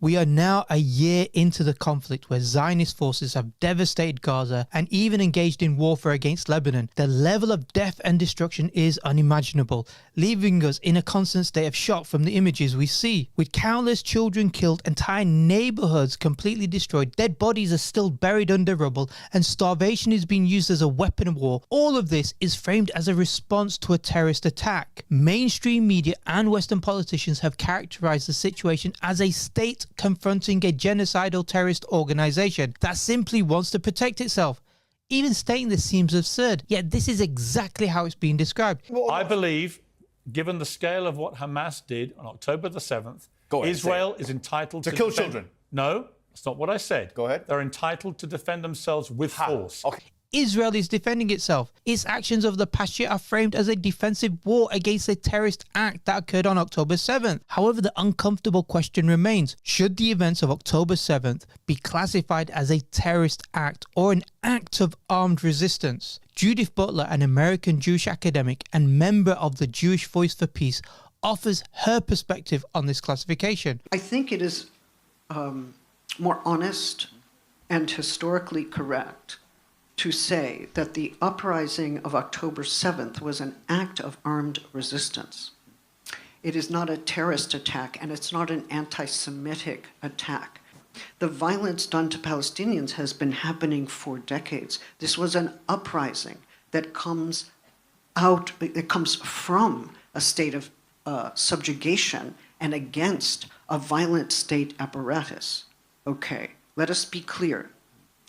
We are now a year into the conflict where Zionist forces have devastated Gaza and even engaged in warfare against Lebanon. The level of death and destruction is unimaginable, leaving us in a constant state of shock from the images we see. With countless children killed, entire neighborhoods completely destroyed, dead bodies are still buried under rubble, and starvation is being used as a weapon of war. All of this is framed as a response to a terrorist attack. Mainstream media and Western politicians have characterized the situation as a state confronting a genocidal terrorist organization that simply wants to protect itself. Even stating this seems absurd, yet this is exactly how it's being described. I believe, given the scale of what Hamas did on October the 7th, Israel is entitled to kill children. No, that's not what I said. Go ahead. They're entitled to defend themselves with force. Okay. Israel is defending itself. Its actions of the past year are framed as a defensive war against a terrorist act that occurred on October 7th. However, the uncomfortable question remains, should the events of October 7th be classified as a terrorist act or an act of armed resistance? Judith Butler, an American Jewish academic and member of the Jewish Voice for Peace, offers her perspective on this classification. I think it is more honest and historically correct to say that the uprising of October 7th was an act of armed resistance. It is not a terrorist attack, and it's not an anti-Semitic attack. The violence done to Palestinians has been happening for decades. This was an uprising that comes from a state of subjugation and against a violent state apparatus. Okay, let us be clear.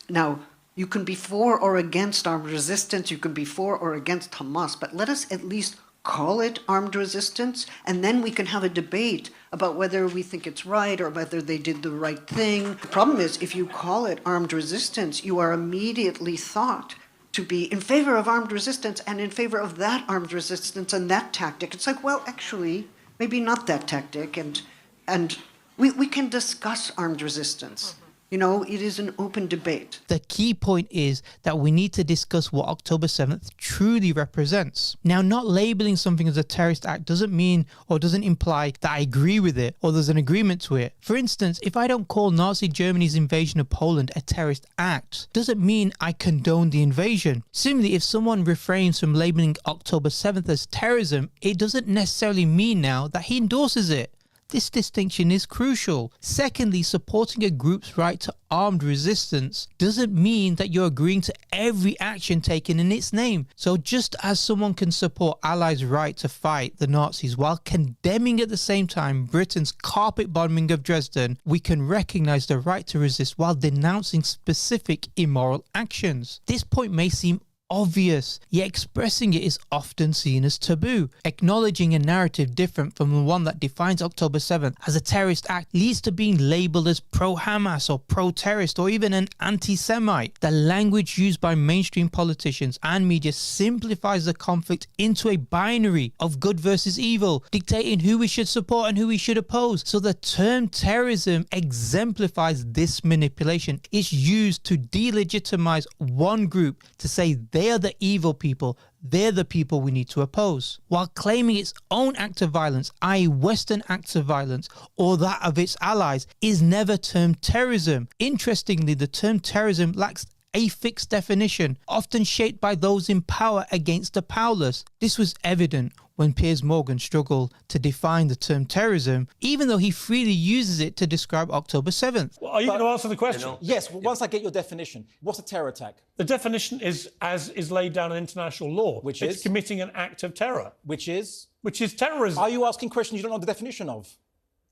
Now, you can be for or against armed resistance, you can be for or against Hamas, but let us at least call it armed resistance, and then we can have a debate about whether we think it's right or whether they did the right thing. The problem is, if you call it armed resistance, you are immediately thought to be in favor of armed resistance and in favor of that armed resistance and that tactic. It's like, well, actually, maybe not that tactic, and we can discuss armed resistance. You know, it is an open debate. The key point is that we need to discuss what October 7th truly represents. Now, not labeling something as a terrorist act doesn't mean or doesn't imply that I agree with it or there's an agreement to it. For instance, if I don't call Nazi Germany's invasion of Poland a terrorist act, doesn't mean I condone the invasion. Similarly, if someone refrains from labeling October 7th as terrorism, it doesn't necessarily mean now that he endorses it. This distinction is crucial. Secondly, supporting a group's right to armed resistance doesn't mean that you're agreeing to every action taken in its name. So just as someone can support Allies' right to fight the Nazis while condemning at the same time Britain's carpet bombing of Dresden, we can recognize the right to resist while denouncing specific immoral actions. This point may seem obvious, yet expressing it is often seen as taboo. Acknowledging a narrative different from the one that defines October 7th as a terrorist act leads to being labelled as pro-Hamas or pro-terrorist or even an anti-Semite. The language used by mainstream politicians and media simplifies the conflict into a binary of good versus evil, dictating who we should support and who we should oppose. So the term terrorism exemplifies this manipulation. It's used to delegitimize one group to say they are the evil people, they're the people we need to oppose, while claiming its own act of violence, i.e. Western acts of violence, or that of its allies, is never termed terrorism. Interestingly, the term terrorism lacks a fixed definition, often shaped by those in power against the powerless. This was evident when Piers Morgan struggled to define the term terrorism, even though he freely uses it to describe October 7th. Well, are you going to answer the question? Yes, once I get your definition. What's a terror attack? The definition is as is laid down in international law. Which it's is? committing an act of terror. Which is? Which is terrorism. Are you asking questions you don't know the definition of?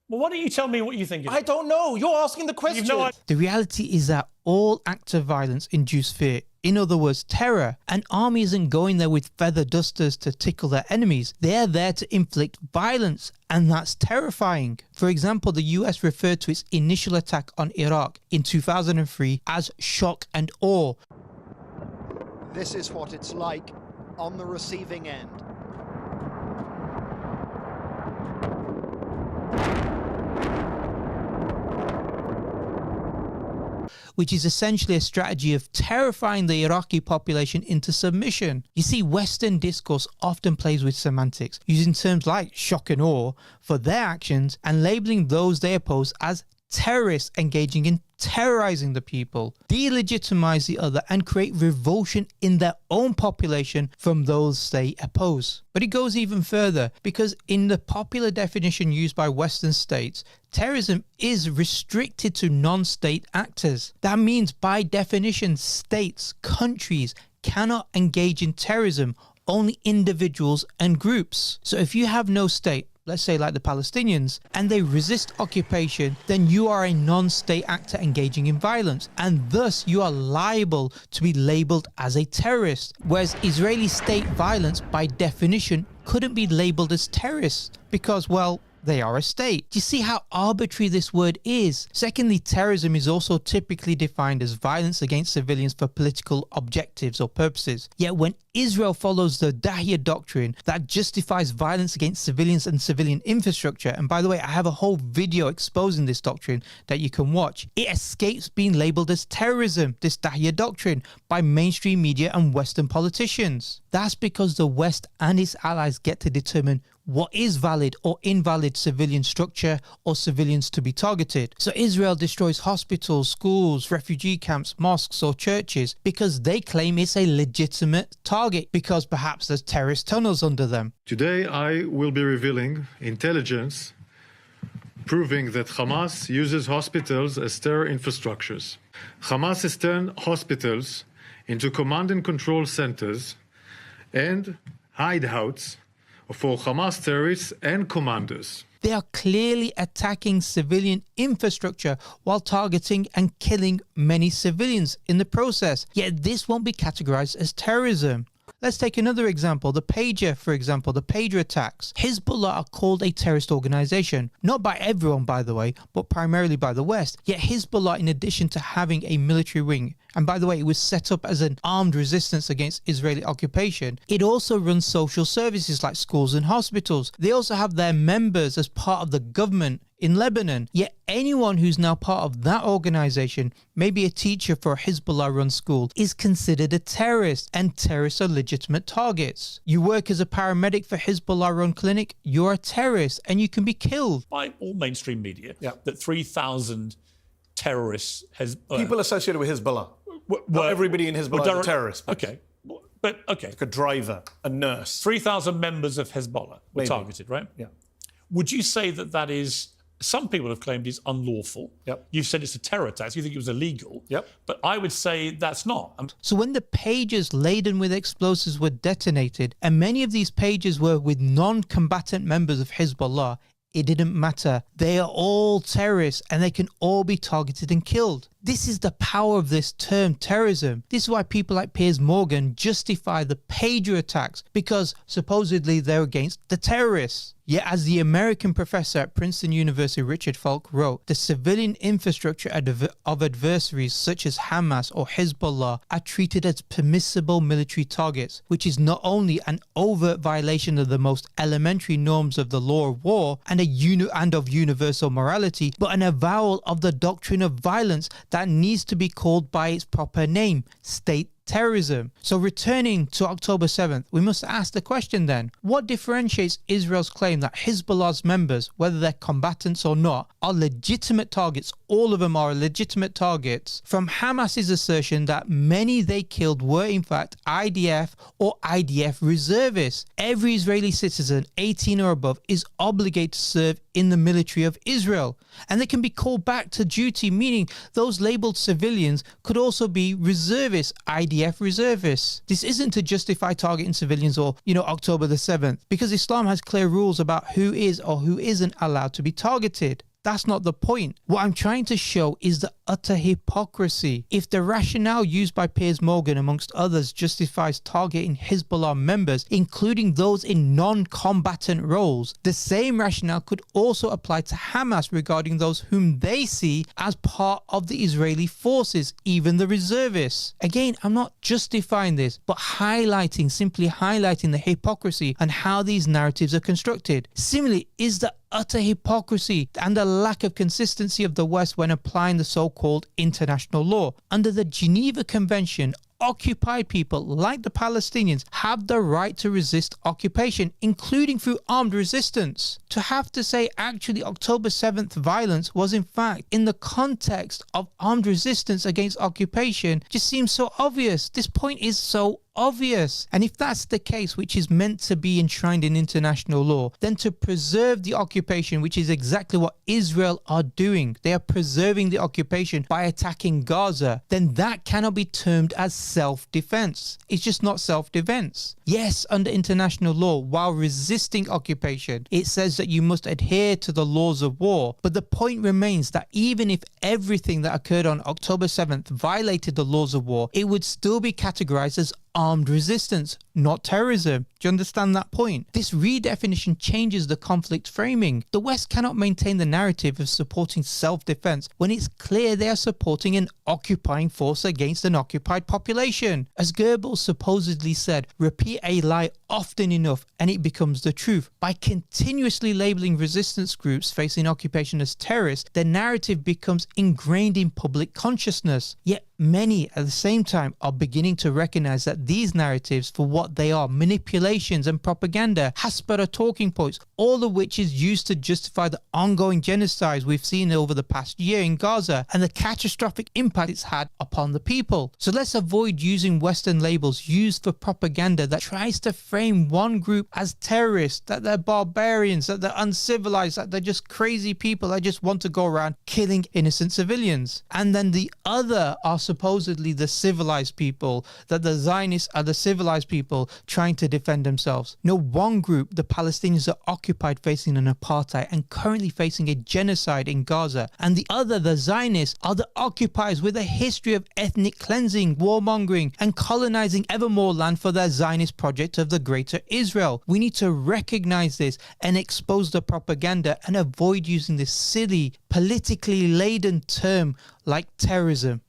Well, why don't you tell me what you think it is? I don't know. You're asking the question. You've no idea. The reality is that all acts of violence induce fear. In other words, terror. An army isn't going there with feather dusters to tickle their enemies. They're there to inflict violence, and that's terrifying. For example, the US referred to its initial attack on Iraq in 2003 as shock and awe. This is what it's like on the receiving end. Which is essentially a strategy of terrifying the Iraqi population into submission. You see, Western discourse often plays with semantics, using terms like shock and awe for their actions and labeling those they oppose as terrorists engaging in terrorizing the people, delegitimize the other, and create revulsion in their own population from those they oppose. But it goes even further, because in the popular definition used by Western states, terrorism is restricted to non-state actors. That means by definition, states, countries cannot engage in terrorism, only individuals and groups. So if you have no state, let's say like the Palestinians, and they resist occupation, then you are a non-state actor engaging in violence, and thus you are liable to be labeled as a terrorist. Whereas Israeli state violence, by definition, couldn't be labeled as terrorist because, well, they are a state. Do you see how arbitrary this word is? Secondly, terrorism is also typically defined as violence against civilians for political objectives or purposes. Yet when Israel follows the Dahiyya doctrine that justifies violence against civilians and civilian infrastructure, and by the way, I have a whole video exposing this doctrine that you can watch, it escapes being labeled as terrorism, this Dahiyya doctrine, by mainstream media and Western politicians. That's because the West and its allies get to determine what is valid or invalid civilian structure or civilians to be targeted. So Israel destroys hospitals, schools, refugee camps, mosques or churches because they claim it's a legitimate target because perhaps there's terrorist tunnels under them. Today I will be revealing intelligence proving that Hamas uses hospitals as terror infrastructures. Hamas has turned hospitals into command and control centers and hideouts for Hamas terrorists and commanders. They are clearly attacking civilian infrastructure while targeting and killing many civilians in the process. Yet this won't be categorized as terrorism. Let's take another example, the pager, for example, the pager attacks. Hezbollah are called a terrorist organization, not by everyone, by the way, but primarily by the West. Yet Hezbollah, in addition to having a military wing, and by the way, it was set up as an armed resistance against Israeli occupation, it also runs social services like schools and hospitals. They also have their members as part of the government in Lebanon. Yet anyone who's now part of that organization, maybe a teacher for a Hezbollah-run school, is considered a terrorist, and terrorists are legitimate targets. You work as a paramedic for Hezbollah-run clinic, you're a terrorist and you can be killed. By all mainstream media, that 3,000 terrorists has... People associated with Hezbollah. Not everybody in Hezbollah is a terrorist. Okay. But, okay. Like a driver, a nurse. 3,000 members of Hezbollah were targeted, right? Yeah. Would you say that that is... Some people have claimed it's unlawful. Yep. You've said it's a terror attack, so you think it was illegal. Yep. But I would say that's not. So when the pagers laden with explosives were detonated, and many of these pagers were with non-combatant members of Hezbollah, it didn't matter. They are all terrorists and they can all be targeted and killed. This is the power of this term, terrorism. This is why people like Piers Morgan justify the pager attacks, because supposedly they're against the terrorists. Yet as the American professor at Princeton University, Richard Falk, wrote, the civilian infrastructure of adversaries such as Hamas or Hezbollah are treated as permissible military targets, which is not only an overt violation of the most elementary norms of the law of war and of universal morality, but an avowal of the doctrine of violence that needs to be called by its proper name, state terrorism. So returning to October 7th, we must ask the question then, what differentiates Israel's claim that Hezbollah's members, whether they're combatants or not, are legitimate targets, all of them are legitimate targets, from Hamas's assertion that many they killed were in fact IDF or IDF reservists? Every Israeli citizen 18 or above is obligated to serve in the military of Israel, and they can be called back to duty, meaning those labeled civilians could also be reservists, IDF reservists. This isn't to justify targeting civilians or, October the 7th, because Islam has clear rules about who is or who isn't allowed to be targeted. That's not the point. What I'm trying to show is the utter hypocrisy. If the rationale used by Piers Morgan, amongst others, justifies targeting Hezbollah members, including those in non-combatant roles, the same rationale could also apply to Hamas regarding those whom they see as part of the Israeli forces, even the reservists. Again, I'm not justifying this, but simply highlighting the hypocrisy and how these narratives are constructed. Similarly, is the utter hypocrisy and the lack of consistency of the West when applying the so-called international law. Under the Geneva Convention occupied people, like the Palestinians, have the right to resist occupation, including through armed resistance. To have to say actually October 7th violence was in fact in the context of armed resistance against occupation just seems so obvious. This point is so obvious. And if that's the case, which is meant to be enshrined in international law, then to preserve the occupation, which is exactly what Israel are doing, they are preserving the occupation by attacking Gaza, then that cannot be termed as self-defense. It's just not self-defense. Yes, under international law, while resisting occupation, it says that you must adhere to the laws of war. But the point remains that even if everything that occurred on October 7th violated the laws of war, it would still be categorized as armed resistance, not terrorism. Do you understand that point? This redefinition changes the conflict framing. The West cannot maintain the narrative of supporting self-defense when it's clear they are supporting an occupying force against an occupied population. As Goebbels supposedly said, repeat a lie often enough and it becomes the truth. By continuously labeling resistance groups facing occupation as terrorists, the narrative becomes ingrained in public consciousness. Yet many at the same time are beginning to recognize that these narratives for what they are, manipulations and propaganda, Hasbara talking points, all of which is used to justify the ongoing genocides we've seen over the past year in Gaza and the catastrophic impact it's had upon the people. So let's avoid using Western labels used for propaganda that tries to frame one group as terrorists, that they're barbarians, that they're uncivilized, that they're just crazy people that just want to go around killing innocent civilians. And then the other are supposedly the civilized people, that the Zionists are the civilized people trying to defend themselves. No, one group, the Palestinians, are occupied facing an apartheid and currently facing a genocide in Gaza, and the other, the Zionists, are the occupiers with a history of ethnic cleansing, warmongering and colonizing ever more land for their Zionist project of the Greater Israel. We need to recognize this and expose the propaganda and avoid using this silly, politically laden term like terrorism.